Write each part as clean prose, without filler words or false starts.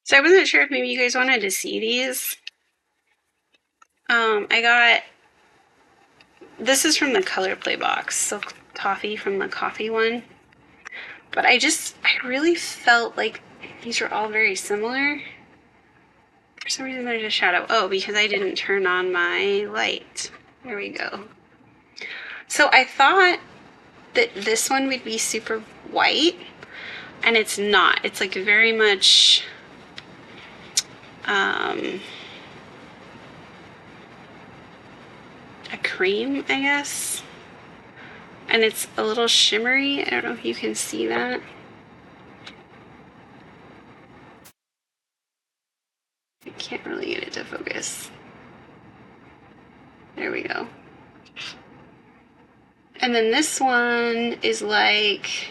So I wasn't sure if maybe you guys wanted to see these. I got this is from the Color Play box, Silk Toffee from the coffee one. But I really felt like these were all very similar. For some reason there's a shadow. Oh, because I didn't turn on my light. There we go. So I thought that this one would be super white, and it's not. It's like very much a cream, I guess. And it's a little shimmery. I don't know if you can see that. I can't really get it to focus. There we go. And then this one is like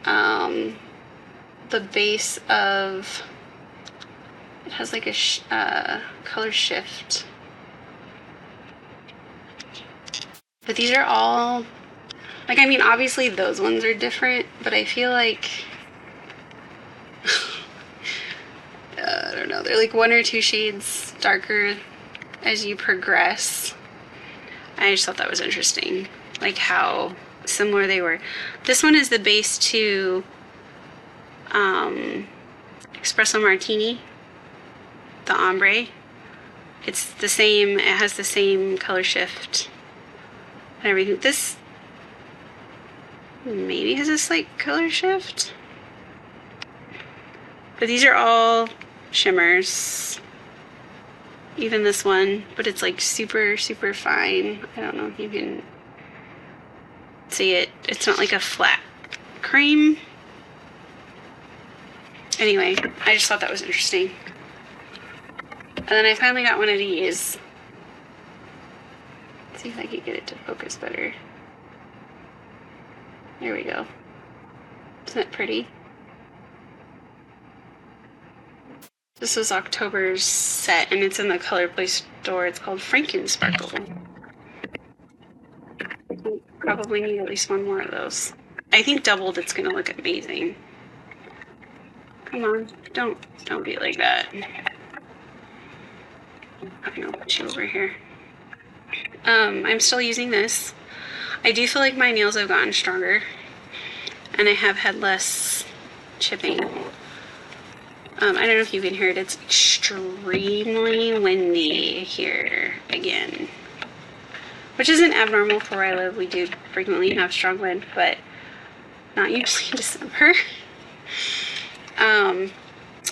the base of, it has like a color shift. But these are all, like, I mean, obviously those ones are different, but I feel like, I don't know, they're like one or two shades darker as you progress. I just thought that was interesting, like how similar they were. This one is the base to Espresso Martini, the ombre. It's the same, it has the same color shift and everything. This maybe has a slight color shift. But these are all shimmers. Even this one, but it's like super, super fine. I don't know if you can see it. It's not like a flat cream. Anyway, I just thought that was interesting. And then I finally got one of these. Let's see if I can get it to focus better. There we go. Isn't that pretty? This was October's set, and it's in the Color Play store. It's called Frankensparkle. Probably need at least one more of those. I think doubled, it's gonna look amazing. Come on, don't be like that. Okay, I'll put you over here. I'm still using this. I do feel like my nails have gotten stronger, and I have had less chipping. I don't know if you can hear it. It's extremely windy here again, which isn't abnormal for where I live. We do frequently have strong wind, but not usually in December. I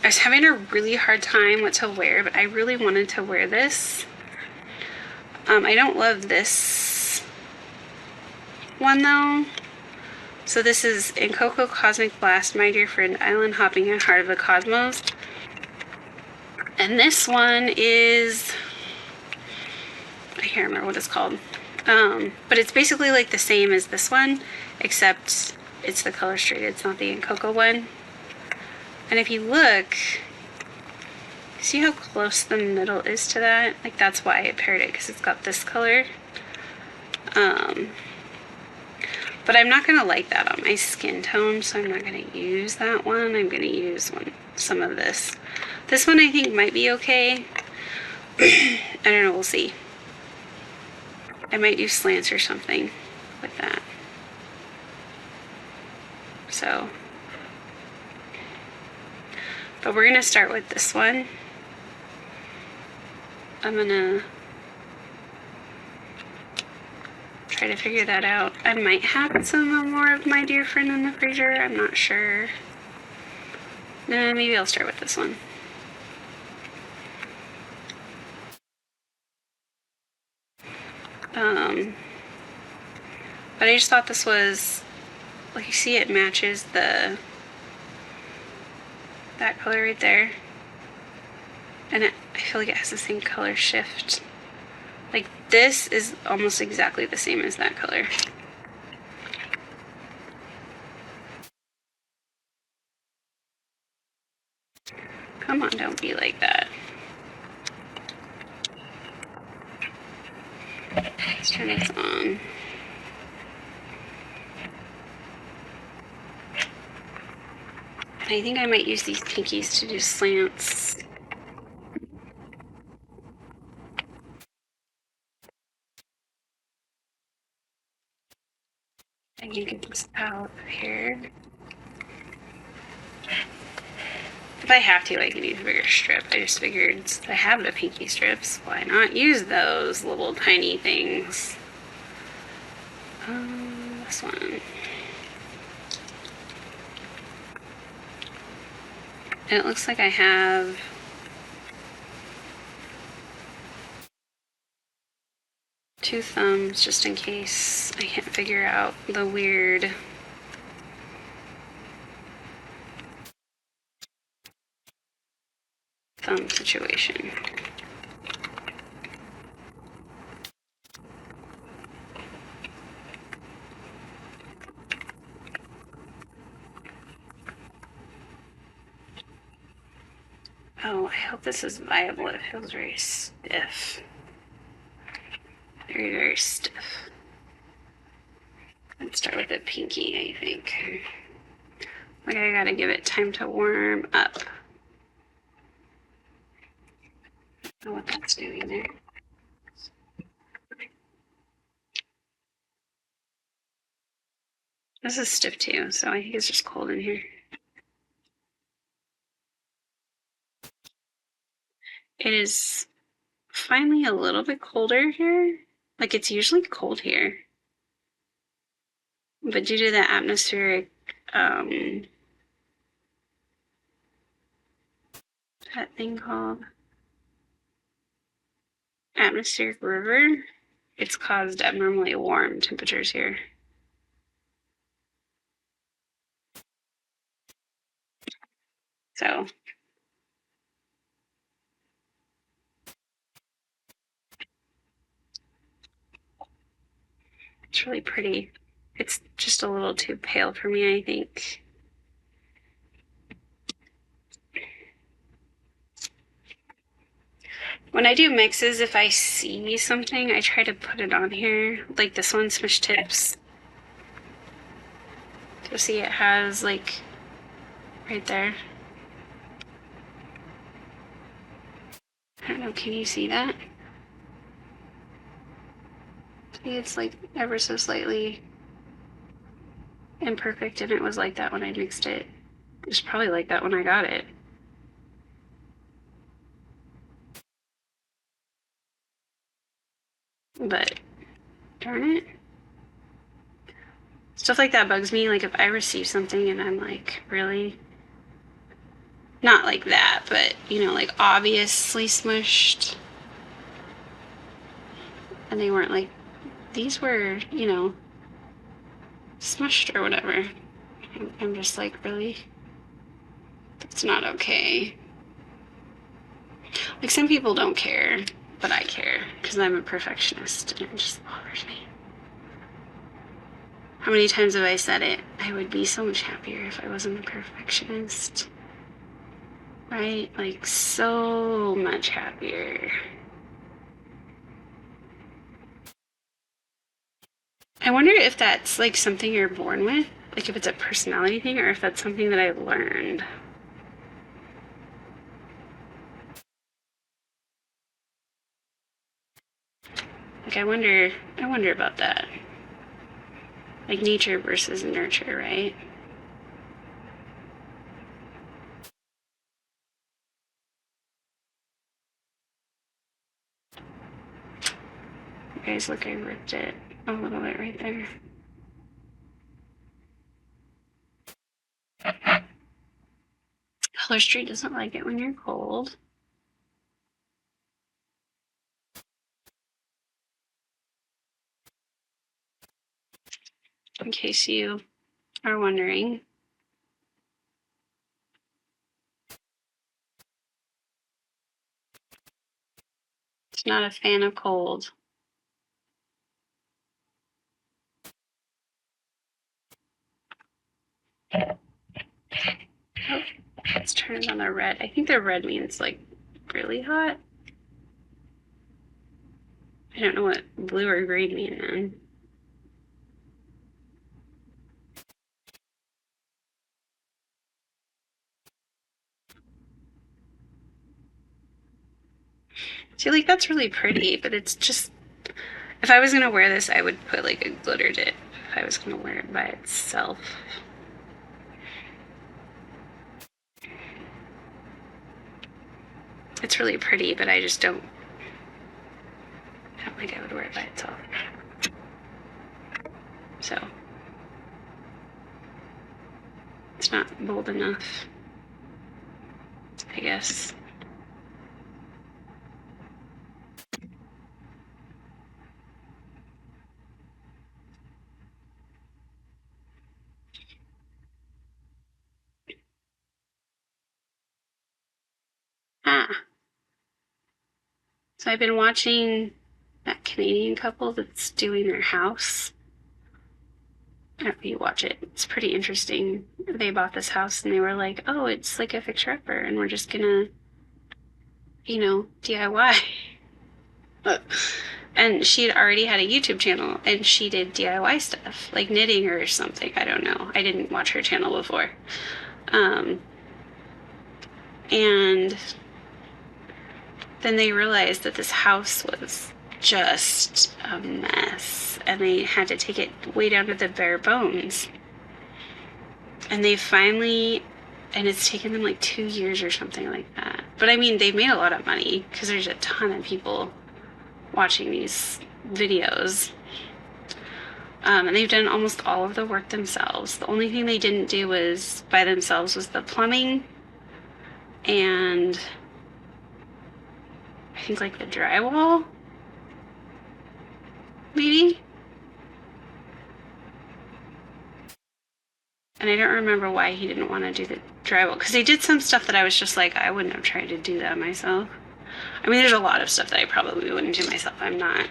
was having a really hard time what to wear, but I really wanted to wear this. I don't love this one though. So this is In Coco Cosmic Blast, My Dear Friend, Island Hopping and Heart of the Cosmos. And this one is, I can't remember what it's called. But it's basically like the same as this one, except it's the color straight. It's not the In Coco one. And if you look, see how close the middle is to that? Like that's why I paired it, because it's got this color. But I'm not gonna like that on my skin tone, so I'm not gonna use that one. I'm gonna use some of this. This one I think might be okay. I don't know, we'll see. I might do slants or something with that. So, but we're gonna start with this one. I'm gonna try to figure that out. I might have some more of My Dear Friend in the freezer. I'm not sure. No, maybe I'll start with this one. But I just thought this was, like, you see it matches that color right there. And I feel like it has the same color shift. Like this is almost exactly the same as that color. Come on, don't be like that. Let's turn this on. I think I might use these pinkies to do slants. I can get this out of here. If I have to, I can use a bigger strip. I just figured since I have the pinky strips, why not use those little tiny things? This one. And it looks like I have two thumbs just in case I can't figure out the weird thumb situation. Oh, I hope this is viable. It feels very stiff. Very, very stiff. Let's start with the pinky, I think. Like I gotta give it time to warm up. I don't know what that's doing there. This is stiff too, so I think it's just cold in here. It is finally a little bit colder here. Like it's usually cold here. But due to the atmospheric, that thing called atmospheric river, it's caused abnormally warm temperatures here. So it's really pretty. It's just a little too pale for me, I think. When I do mixes, if I see something, I try to put it on here. Like this one, Smush Tips. So see it has like right there. I don't know, can you see that? See, it's like ever so slightly imperfect, and it was like that when I mixed it. It was probably like that when I got it. But darn it. Stuff like that bugs me. Like if I receive something and I'm like, really? Not like that, but you know, like obviously smushed. And they weren't like, these were, you know, smushed or whatever. I'm just like, really? That's not okay. Like some people don't care, but I care because I'm a perfectionist and it just bothers me. How many times have I said it? I would be so much happier if I wasn't a perfectionist. Right? Like so much happier. I wonder if that's like something you're born with, like if it's a personality thing or if that's something that I learned. Like I wonder about that. Like nature versus nurture, right? You guys, look, I ripped it a little bit right there. Color Street doesn't like it when you're cold. In case you are wondering. It's not a fan of cold. Oh, let's turn it on the red. I think the red means like really hot. I don't know what blue or green mean then. See, like, that's really pretty, but it's just, if I was gonna wear this, I would put like a glitter dip if I was gonna wear it by itself. It's really pretty, but I just don't think I would wear it by itself. So it's not bold enough, I guess. Ah, so I've been watching that Canadian couple that's doing their house. I don't know if you watch it. It's pretty interesting. They bought this house and they were like, oh, it's like a fixer-upper and we're just gonna, DIY. And she'd already had a YouTube channel and she did DIY stuff, like knitting or something. I don't know. I didn't watch her channel before. And then they realized that this house was just a mess and they had to take it way down to the bare bones. And they finally, and it's taken them like 2 years or something like that. But I mean, they've made a lot of money because there's a ton of people watching these videos. And they've done almost all of the work themselves. The only thing they didn't do was by themselves was the plumbing and I think like the drywall, maybe. And I don't remember why he didn't want to do the drywall because they did some stuff that I was just like, I wouldn't have tried to do that myself. I mean, there's a lot of stuff that I probably wouldn't do myself. I'm not.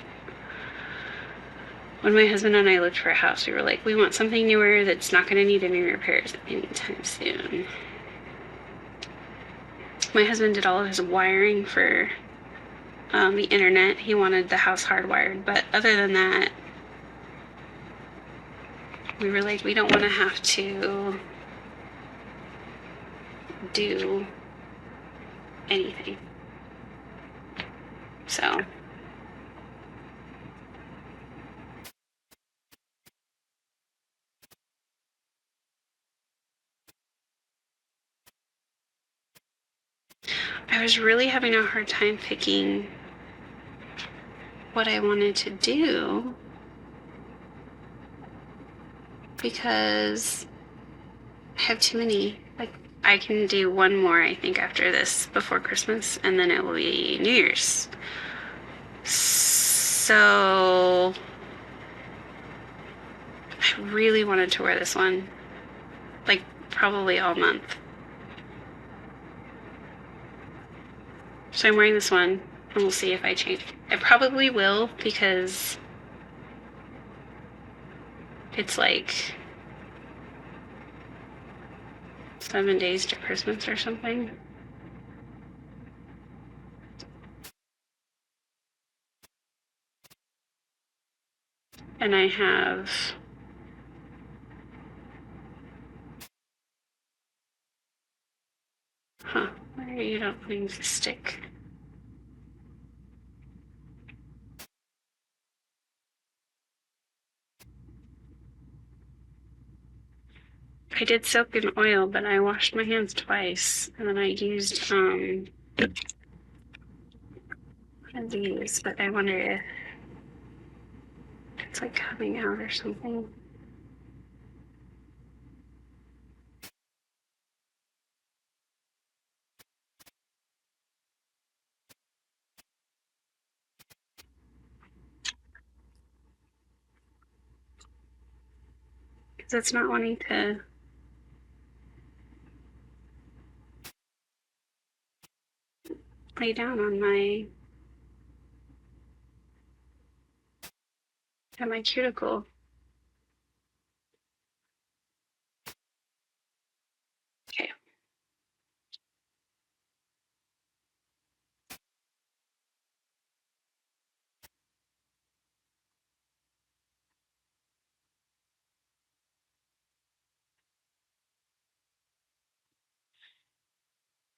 When my husband and I looked for a house, we were like, we want something newer that's not going to need any repairs anytime soon. My husband did all of his wiring for the internet. He wanted the house hardwired, but other than that, we were like, we don't want to have to do anything. So I was really having a hard time picking what I wanted to do because I have too many. Like, I can do one more, I think, after this before Christmas, and then it will be New Year's. So I really wanted to wear this one, like, probably all month. So I'm wearing this one, and we'll see if I change. I probably will because it's like 7 days to Christmas or something. And I have why are you not putting the stick? I did soak in oil, but I washed my hands twice, and then I used one of these, but I wonder if it's like coming out or something. Because it's not wanting to lay down on my cuticle. Okay.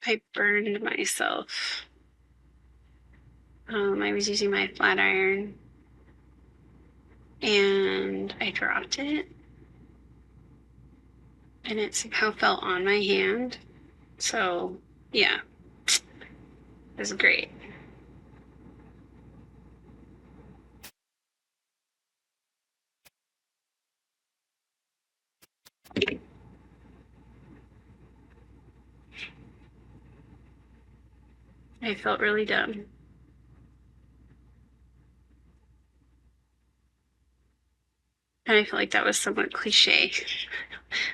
I burned myself I was using my flat iron and I dropped it and it somehow fell on my hand. So, yeah, it was great. I felt really dumb. And I feel like that was somewhat cliche.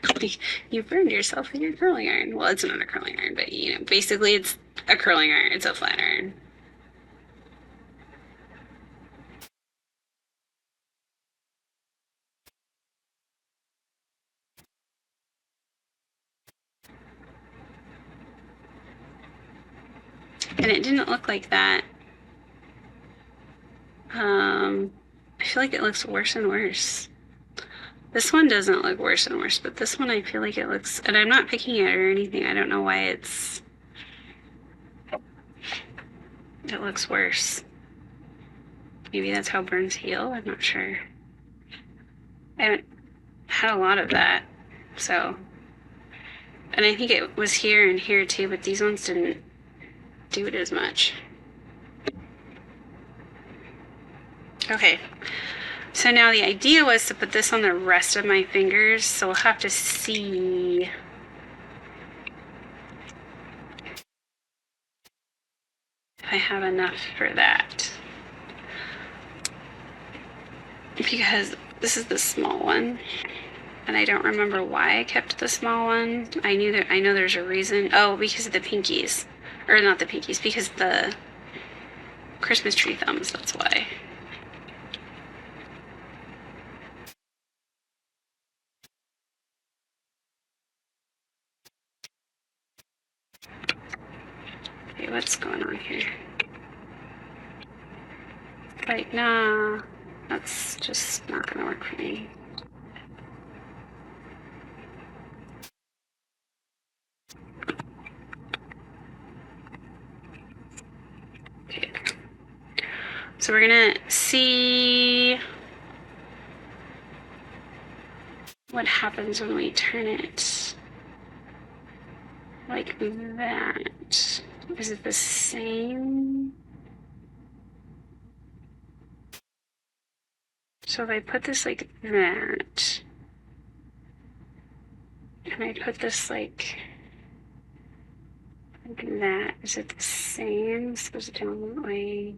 Like, you burned yourself in your curling iron. Well, it's not a curling iron, but you know, basically it's a curling iron. It's a flat iron. And it didn't look like that. I feel like it looks worse and worse. This one doesn't look worse and worse, but this one I feel like it looks, and I'm not picking it or anything. I don't know why it looks worse. Maybe that's how burns heal. I'm not sure. I haven't had a lot of that, so. And I think it was here and here too, but these ones didn't do it as much. Okay, so now the idea was to put this on the rest of my fingers, so we'll have to see if I have enough for that. Because this is the small one, and I don't remember why I kept the small one. I know there's a reason. Oh, because of the pinkies. Or not the pinkies, because the Christmas tree thumbs, that's why. Okay, what's going on here? Like, nah, that's just not gonna work for me. Okay. So we're gonna see what happens when we turn it like that. Is it the same? So if I put this like that, and I put this like that, is it the same? This goes down that way.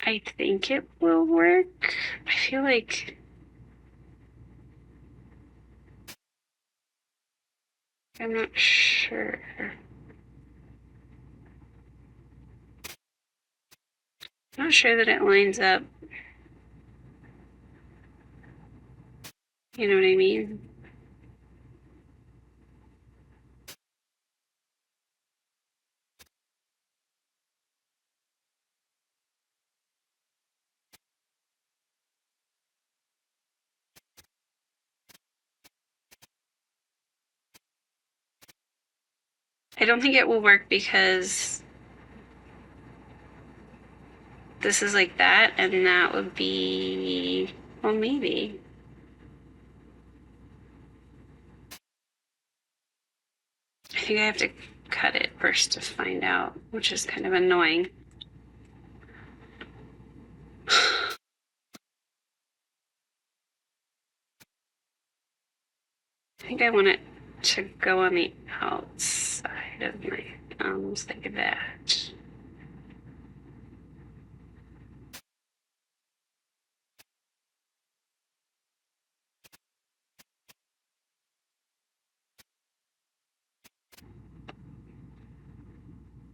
I think it will work. I feel like I'm not sure. I'm not sure that it lines up. You know what I mean? I don't think it will work because this is like that, and that would be, well, maybe. I think I have to cut it first to find out, which is kind of annoying. I think I want it to go on the outside of my thumbs like that.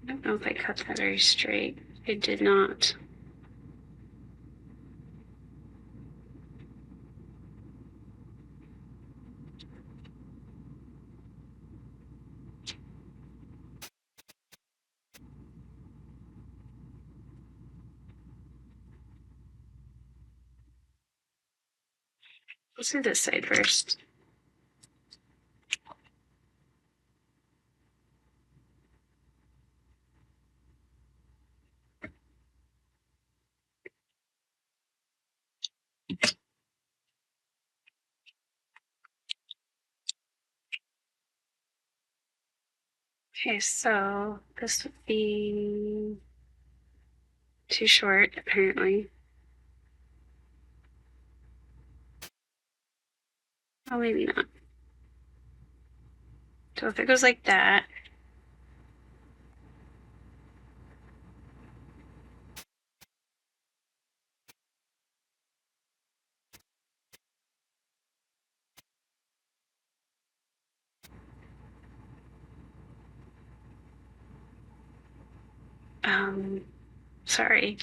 I don't know if I cut that very straight. I did not. Let's do this side first. Okay, so this would be too short, apparently. Oh, maybe not. So if it goes like that, sorry,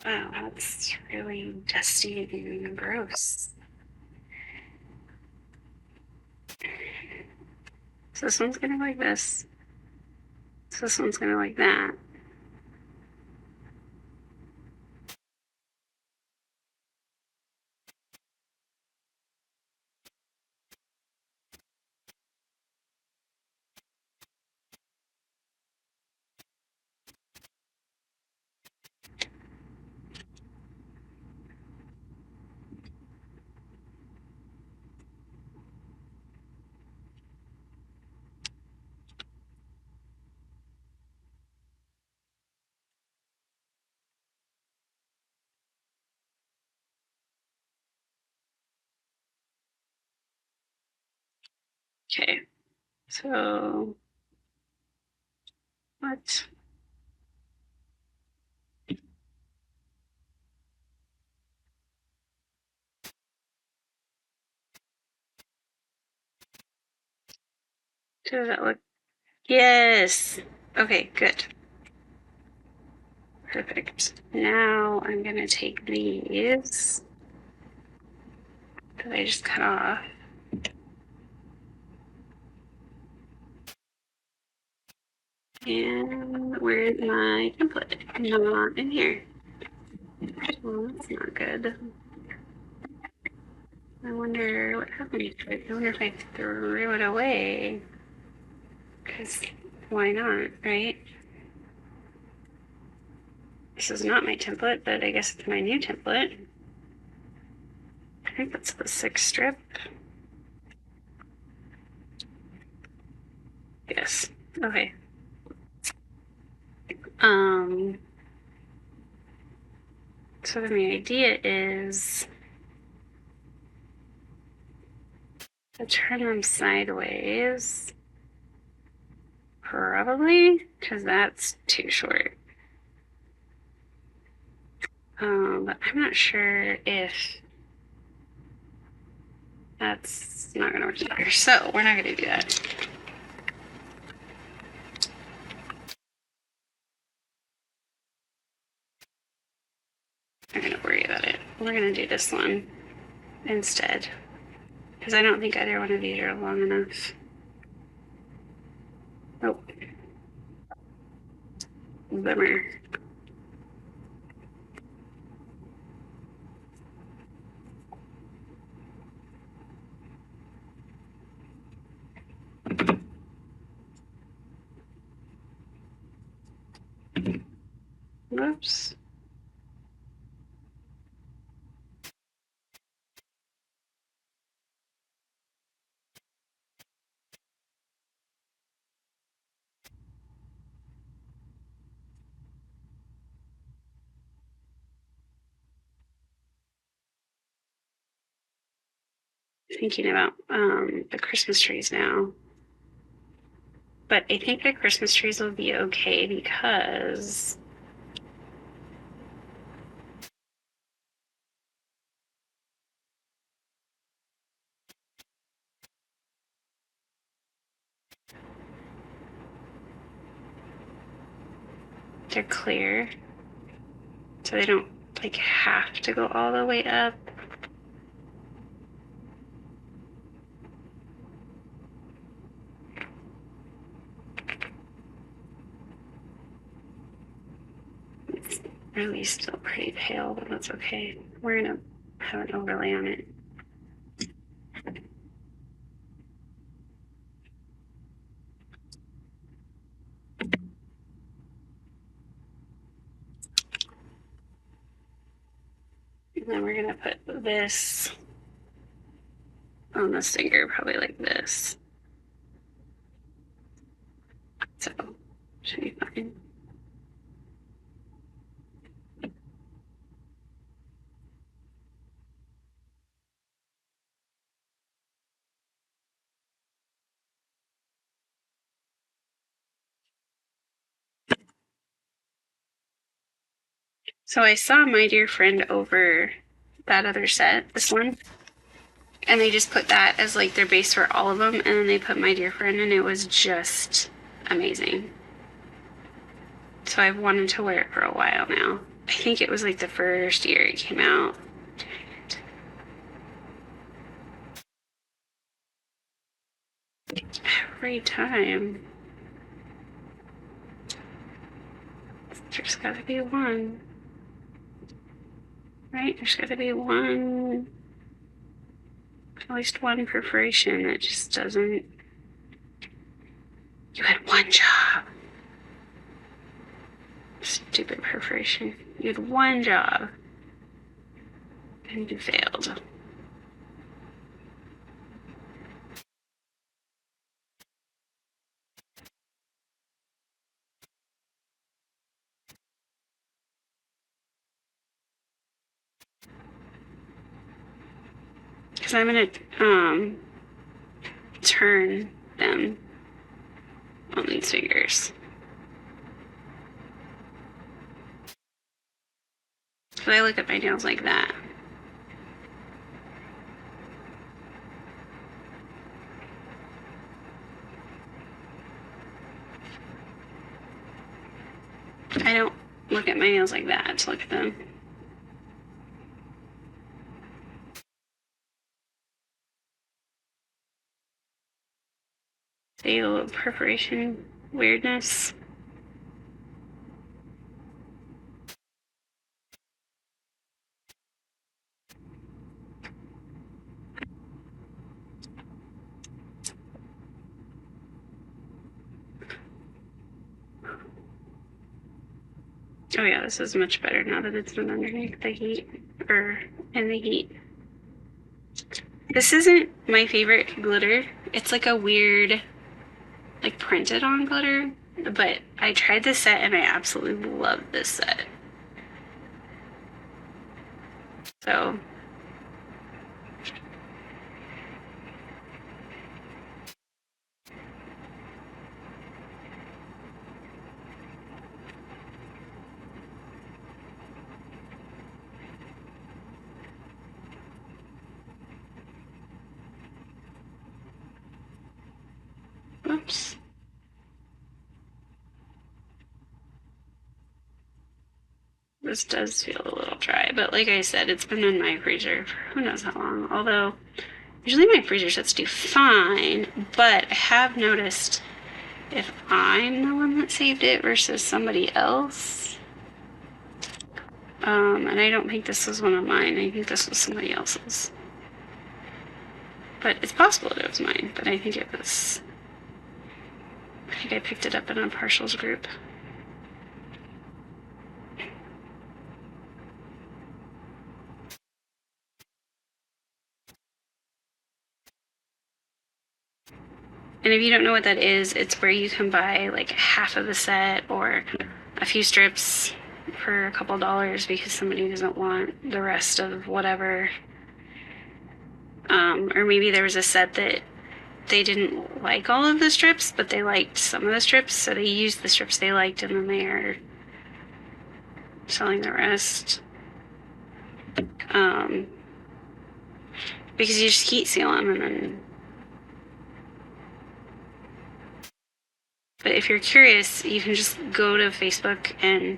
wow, that's really dusty and gross. So this one's gonna go like this. So this one's gonna go like that. Okay, so what? Does that look? Yes. Okay, good. Perfect. Now I'm gonna take these that I just cut off. And where's my template? Not in here. Well, that's not good. I wonder what happened to it. I wonder if I threw it away. Because why not, right? This is not my template, but I guess it's my new template. I think that's the 6 strip. Yes. Okay. So then the idea is to turn them sideways. Probably, because that's too short. But I'm not sure if that's not gonna work either. So we're not gonna do that. I'm not gonna worry about it. We're gonna do this one instead. Because I don't think either one of these are long enough. Nope. Bummer. Whoops. Thinking about the Christmas trees now. But I think the Christmas trees will be okay because they're clear. So they don't like have to go all the way up. It's really still pretty pale, but that's okay. We're gonna have an overlay on it. And then we're gonna put this on the stinger, probably like this. So, should be fine. So I saw My Dear Friend over that other set, this one, and they just put that as like their base for all of them, and then they put My Dear Friend, and it was just amazing. So I've wanted to wear it for a while now. I think it was like the first year it came out. Every time. There's gotta be one. Right? There's gotta be one. At least one perforation that just doesn't. You had one job. Stupid perforation. You had one job. And you failed. Because I'm gonna turn them on these fingers. So I look at my nails like that. I don't look at my nails like that to look at them. See a little perforation weirdness. Oh yeah, this is much better now that it's been underneath the heat, or in the heat. This isn't my favorite glitter. It's like a weird, like printed on glitter, but I tried this set and I absolutely love this set. So oops. This does feel a little dry, but like I said, it's been in my freezer for who knows how long. Although, usually my freezer sets do fine, but I have noticed if I'm the one that saved it versus somebody else. And I don't think this was one of mine. I think this was somebody else's. But it's possible that it was mine, but I think it was. I think I picked it up in a partials group. And if you don't know what that is, it's where you can buy like half of the set or a few strips for a couple dollars because somebody doesn't want the rest of whatever. Or maybe there was a set that they didn't like all of the strips, but they liked some of the strips, so they used the strips they liked and then they are selling the rest. Because you just heat seal them and then. But if you're curious, you can just go to Facebook and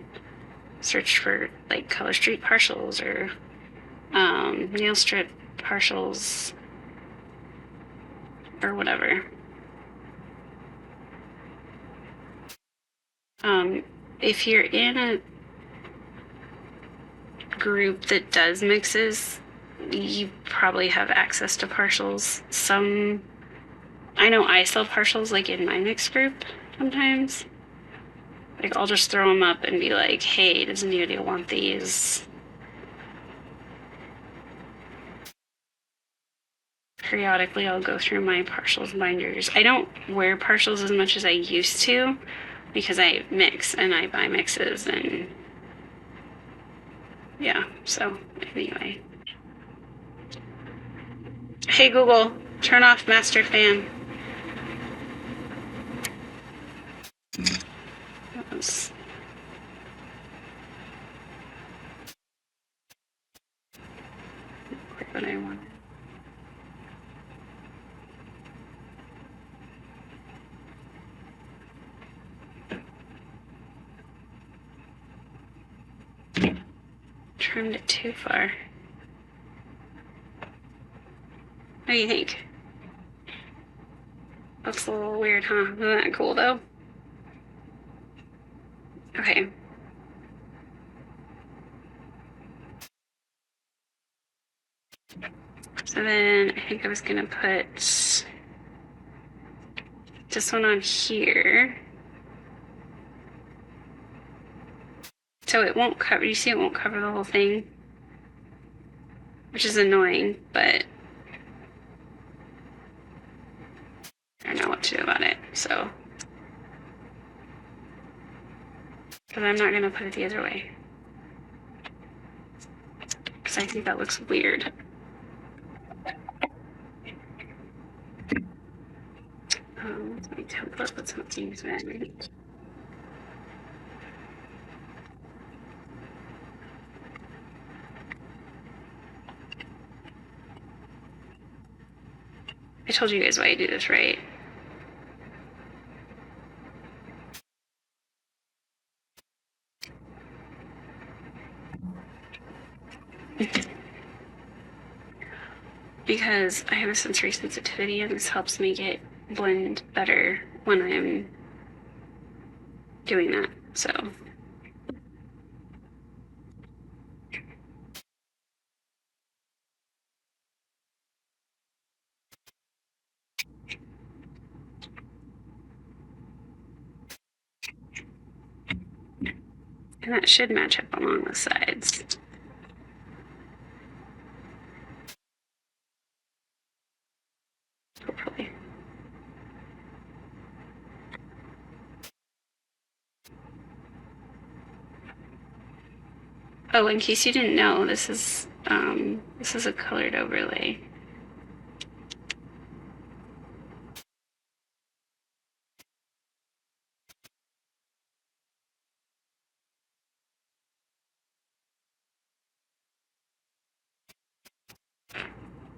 search for like Color Street partials or nail strip partials or whatever. If you're in a group that does mixes, you probably have access to partials. I know I sell partials like in my mix group sometimes. Like I'll just throw them up and be like, hey, does anybody want these? periodically I'll go through my partials binders. I don't wear partials as much as I used to because I mix and I buy mixes and yeah, so anyway. Hey Google, turn off master fan. That was what I wanted. Trimmed it too far. What do you think? Looks a little weird, huh? Isn't that cool though? Okay. So then I think I was gonna put this one on here. So it won't cover, you see it won't cover the whole thing, which is annoying, but I don't know what to do about it, so. Because I'm not gonna put it the other way. Because I think that looks weird. Let's make template with something magnet. I told you guys why I do this, right? Because I have a sensory sensitivity and this helps me get blend better when I'm doing that, so. And that should match up along the sides. Hopefully. Oh, in case you didn't know, this is a colored overlay.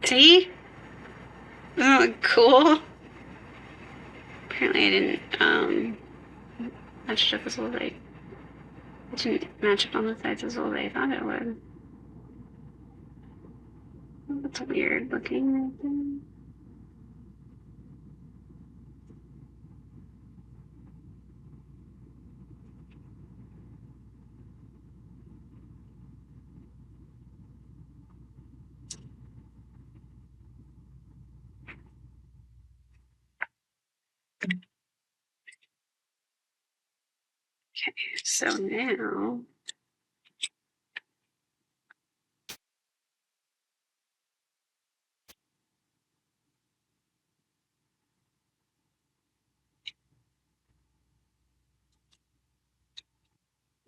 See? Doesn't that look cool? Apparently I didn't match it up as well as it didn't match up on the sides as well as I thought it would. That's weird looking. Okay, so now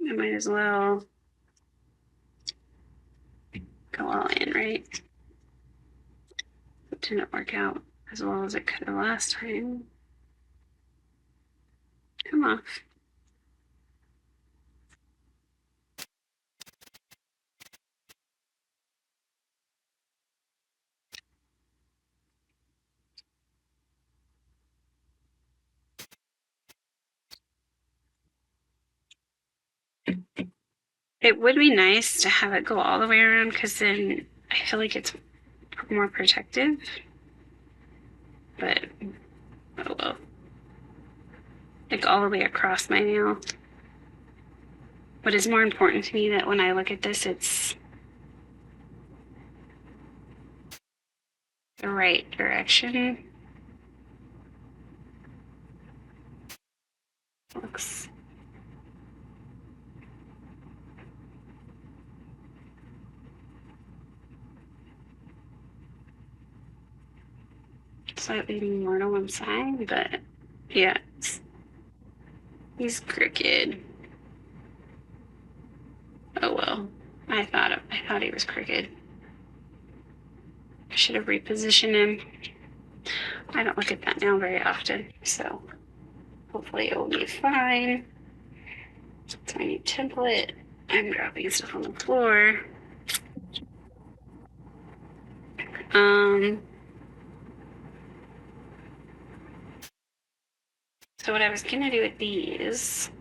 I might as well go all in, right? It didn't work out as well as it could have last time. Come off. It would be nice to have it go all the way around because then I feel like it's more protective. But, oh well. Like all the way across my nail. What is more important to me that when I look at this, it's the right direction. Looks. slightly more to one side, but yeah, he's crooked. Oh well. I thought he was crooked. I should have repositioned him. I don't look at that now very often, so hopefully it will be fine. It's my new template. I'm dropping stuff on the floor. So what I was gonna do with these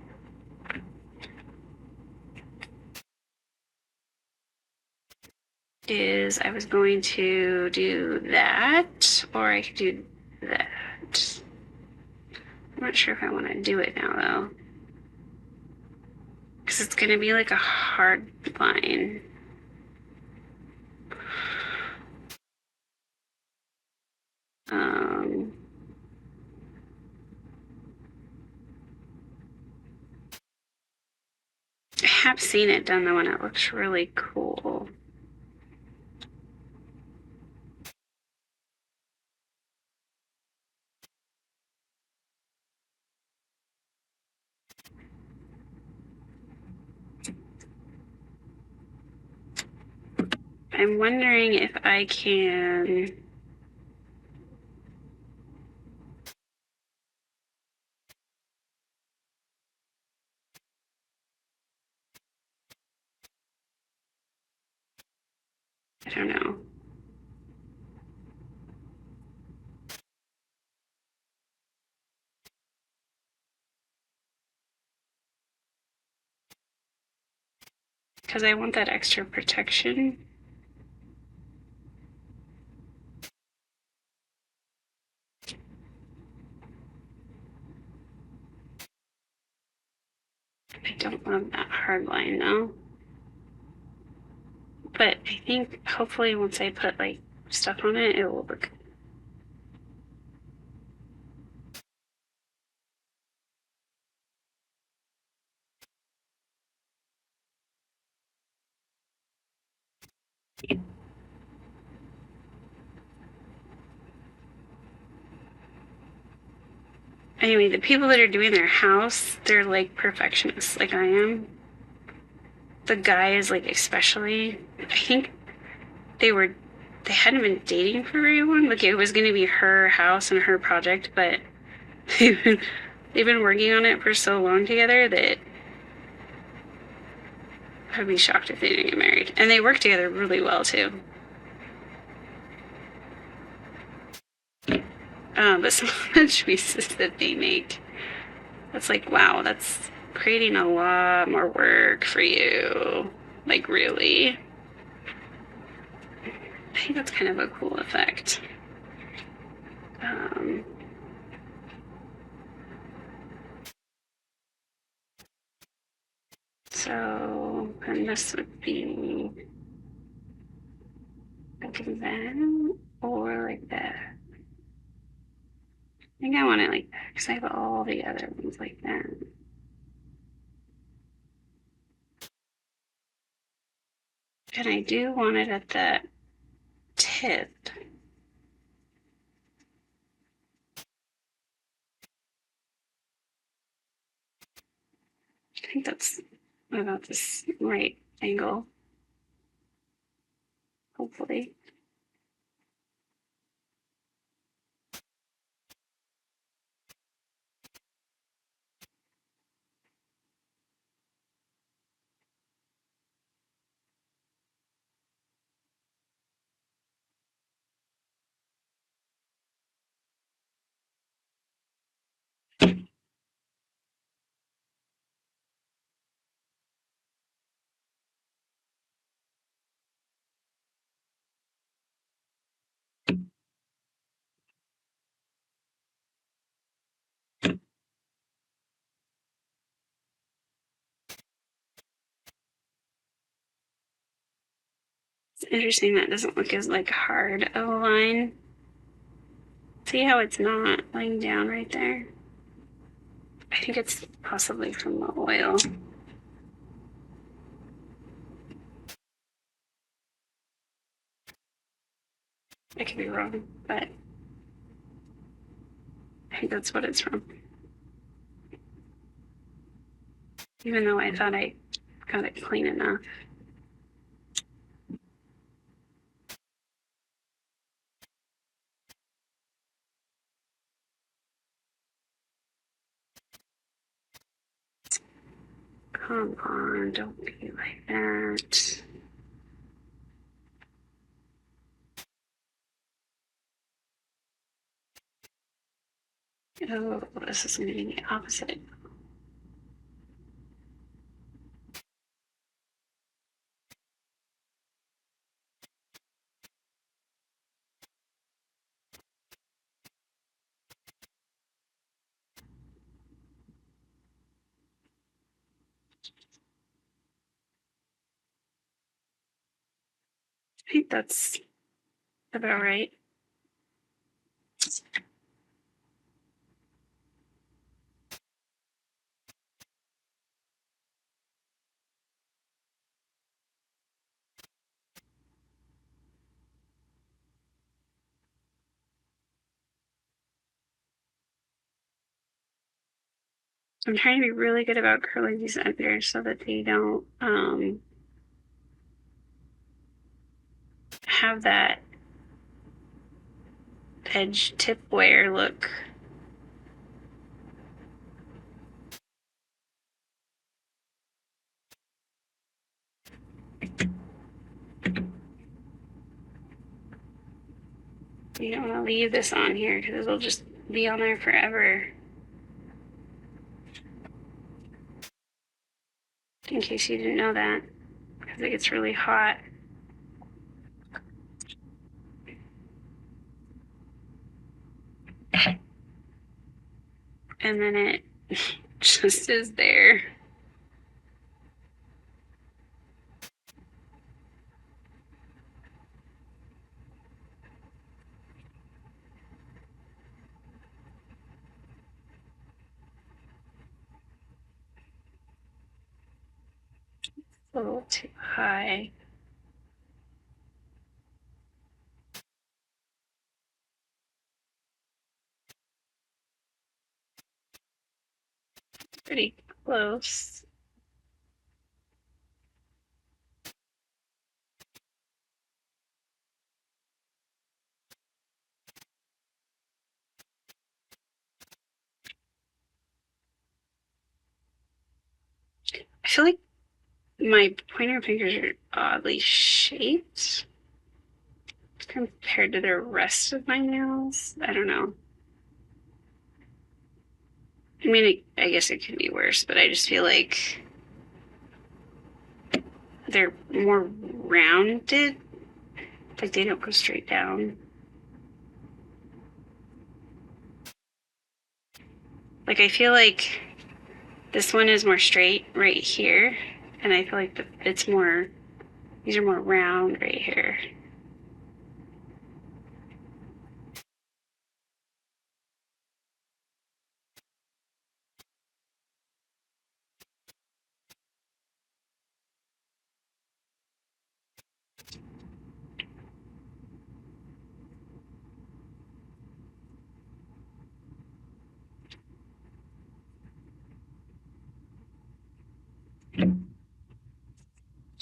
is I was going to do that, or I could do that. I'm not sure if I want to do it now though, because it's gonna be like a hard line. I have seen it done though, and it looks really cool. I'm wondering if I can I don't know. Because I want that extra protection. I don't love that hard line though. But I think hopefully once I put like stuff on it, it will look. Anyway, the people that are doing their house, they're like perfectionists, like I am. The guy is like especially. I think they hadn't been dating for very long. Like it was going to be her house and her project, but they've been working on it for so long together that I'd be shocked if they didn't get married. And they work together really well too. But some of the choices that they make, it's like, wow, that's creating a lot more work for you. Like, really? I think that's kind of a cool effect. So, and this would be like that or like that. I think I want it like that because I have all the other ones like that. And I do want it at the tip. I think that's about this right angle. Hopefully. It's interesting that doesn't look as like hard of a line. See how it's not laying down right there? I think it's possibly from the oil. I could be wrong, but think that's what it's from. Even though I thought I got it clean enough. Come on, don't be like that. Oh, this is going to be the opposite. I think that's about right. I'm trying to be really good about curling these under so that they don't have that edge tip wear look. You don't want to leave this on here because it'll just be on there forever. In case you didn't know that, because it gets really hot. And then it just is there. A little too high. Pretty close. I feel like my pointer fingers are oddly shaped compared to the rest of my nails. I don't know. I mean, I guess it could be worse, but I just feel like they're more rounded. Like they don't go straight down. Like I feel like this one is more straight right here, and I feel like it's more, these are more round right here.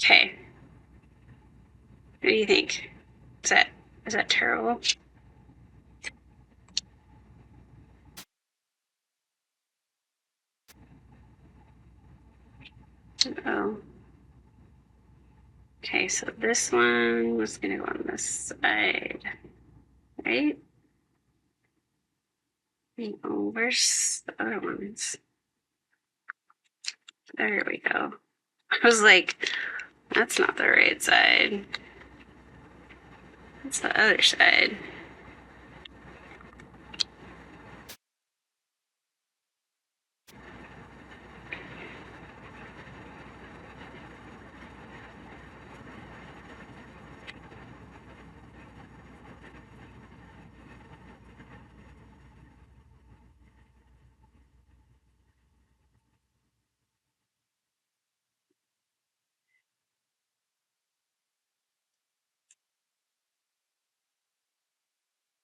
Okay. What do you think? Is that is that terrible? Oh. Okay, so this one was gonna go on this side, right? Oh, where's the other ones? There we go. I was like, that's not the right side. It's the other side.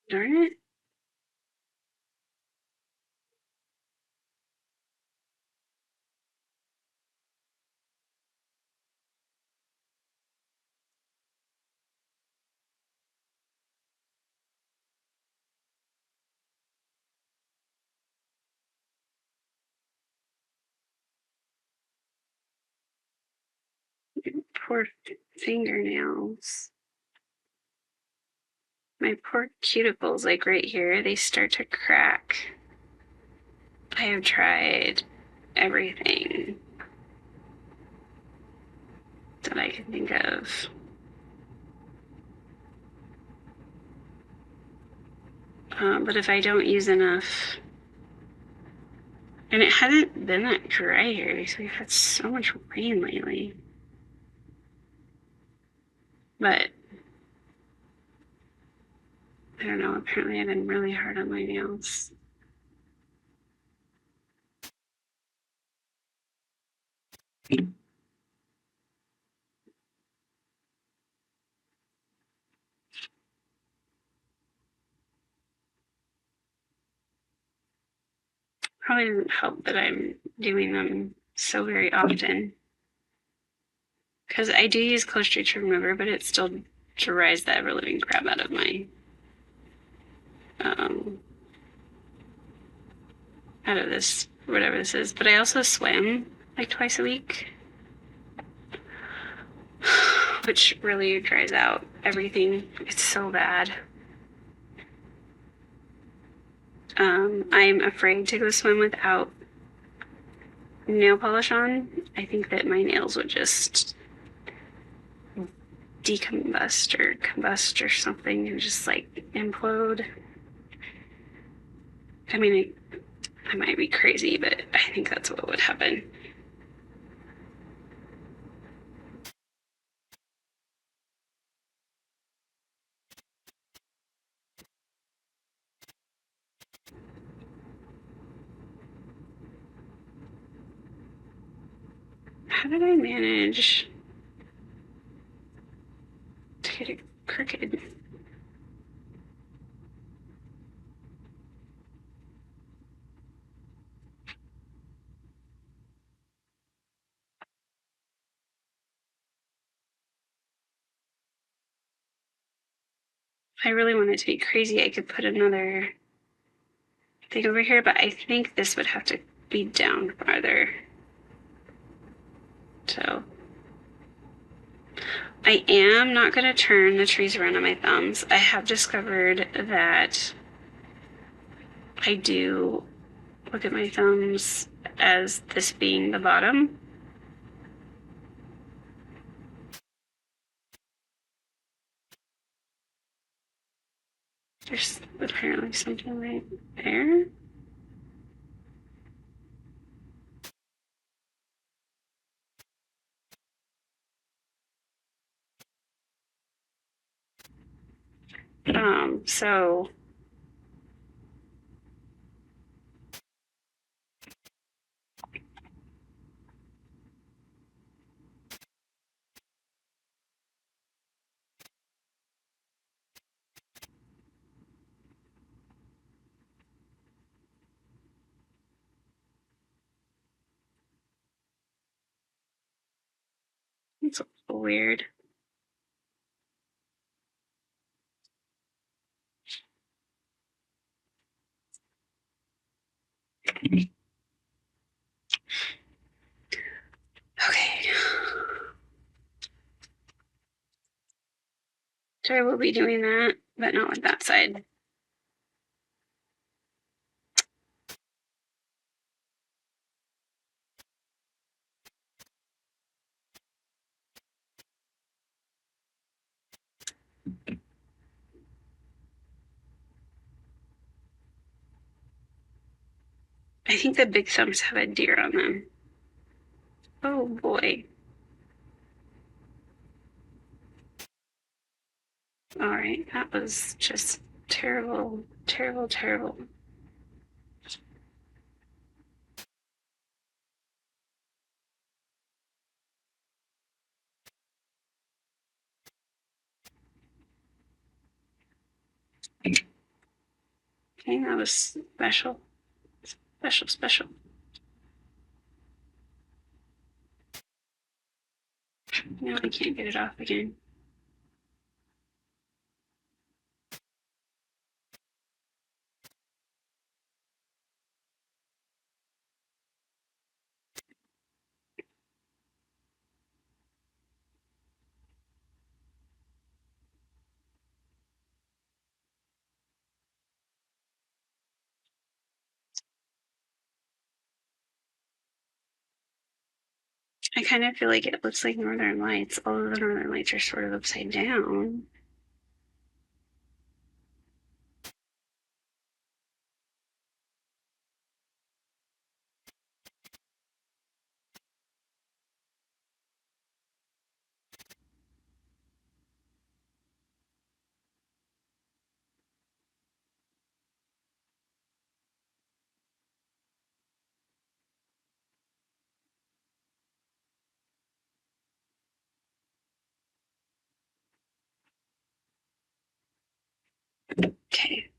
Darn it. poor fingernails. My poor cuticles, like right here, they start to crack. I have tried everything that I can think of. But if I don't use enough, and it hasn't been that dry here because we've had so much rain lately. But I don't know, apparently I've been really hard on my nails. Probably doesn't help that I'm doing them so very often. Because I do use Close Reach Remover, but it still dries the ever living crap out of my out of this, whatever this is. But I also swim like twice a week, which really dries out everything. It's so bad. I'm afraid to go swim without nail polish on. I think that my nails would just decombust or combust or something and just like implode. I mean, I might be crazy, but I think that's what would happen. How did I manage to get it crooked? If I really wanted to be crazy, I could put another thing over here, but I think this would have to be down farther. So I am not going to turn the trees around on my thumbs. I have discovered that I do look at my thumbs as this being the bottom. There's apparently something right there. So it's a little weird. Okay. So I will be doing that, but not with that side. I think the big thumbs have a deer on them. Oh boy. All right, that was just terrible, terrible, terrible. Okay, that was special, special, special. Now I can't get it off again. I kind of feel like it looks like Northern Lights, although the Northern Lights are sort of upside down. Okay.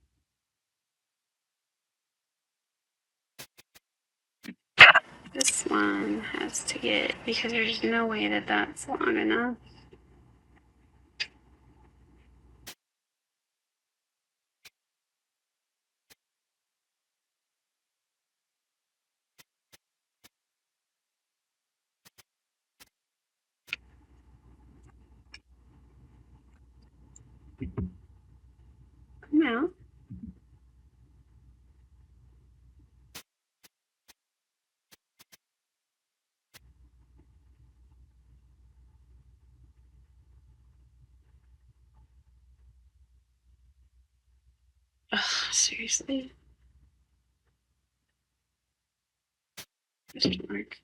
This one has to get, because there's no way that that's long enough. Come out. Ugh, seriously? Question mark.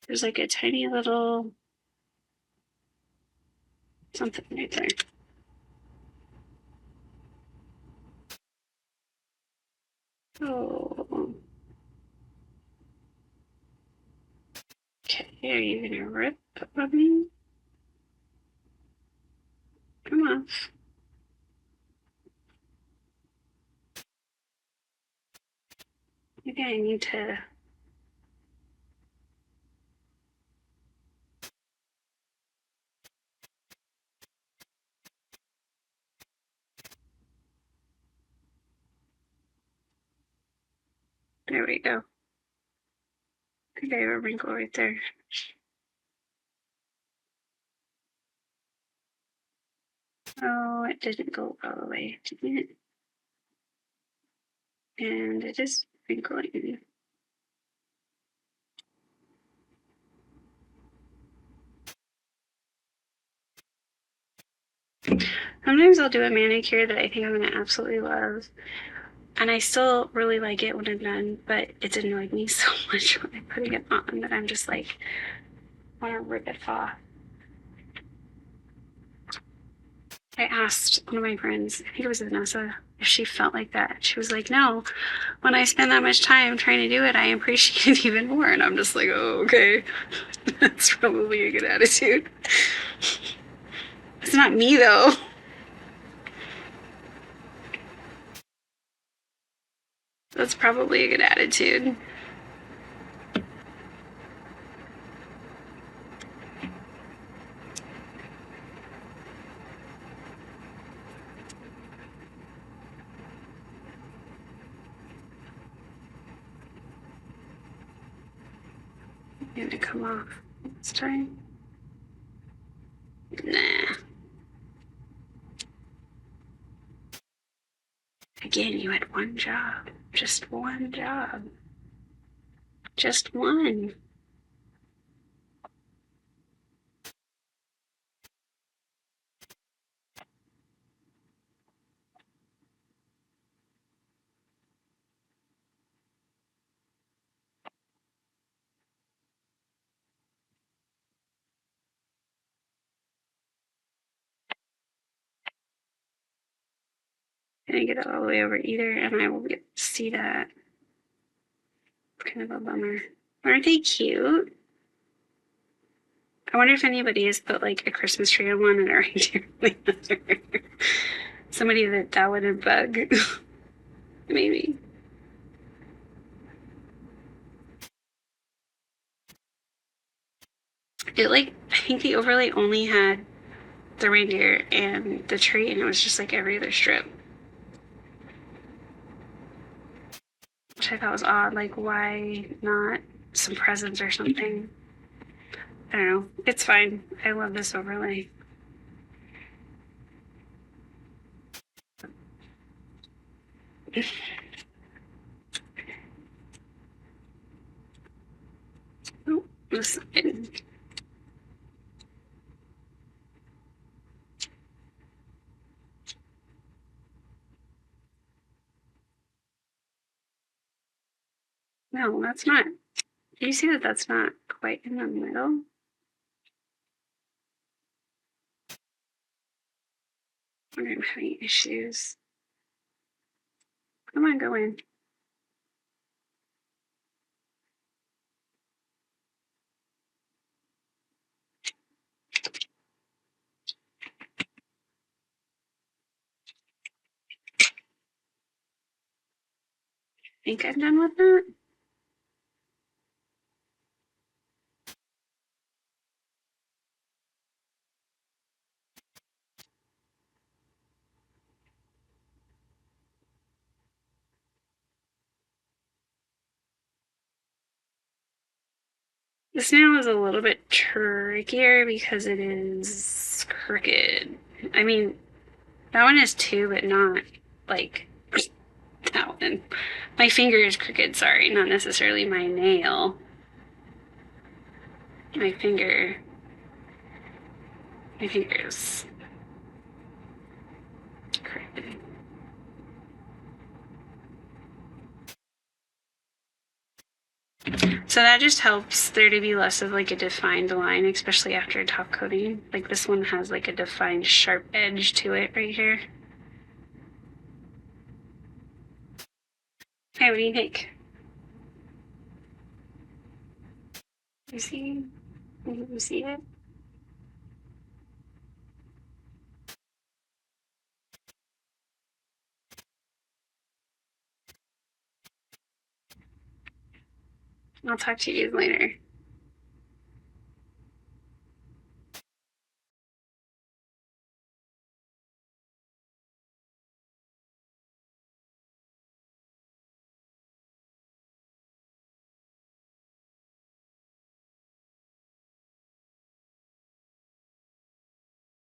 There's like a tiny little something right there. Oh. Okay, are you gonna rip of me? Come on. Maybe I need to. There we go. I think I have a wrinkle right there. Oh, it didn't go all the way, didn't it? And it is wrinkling. Sometimes I'll do a manicure that I think I'm gonna absolutely love, and I still really like it when I'm done, but it's annoyed me so much when I'm putting it on that I'm just like, I want to rip it off. I asked one of my friends, I think it was Vanessa, if she felt like that. She was like, no, when I spend that much time trying to do it, I appreciate it even more. And I'm just like, oh, okay. That's probably a good attitude. It's not me, though. That's probably a good attitude. Going to come off this time. Nah. Again, you had one job. Just one job. Just one. Didn't get it all the way over either, and I will get to see that. Kind of a bummer. Aren't they cute? I wonder if anybody has put like a Christmas tree on one and a reindeer on the other. Somebody that wouldn't bug. Maybe. It like, I think the overlay only had the reindeer and the tree, and it was just like every other strip. Which I thought was odd. Like, why not some presents or something? I don't know. It's fine. I love this overlay. Oh, this side. No, that's not. Do you see that that's not quite in the middle? I'm having issues. Come on, go in. Think I'm done with that? This nail is a little bit trickier because it is crooked. I mean, that one is too, but not like that one. My finger is crooked, sorry, not necessarily my nail. My finger. My finger's crooked. So that just helps there to be less of like a defined line, especially after top coating. Like this one has like a defined sharp edge to it right here. Hey, what do you think? You see? You see it? I'll talk to you later.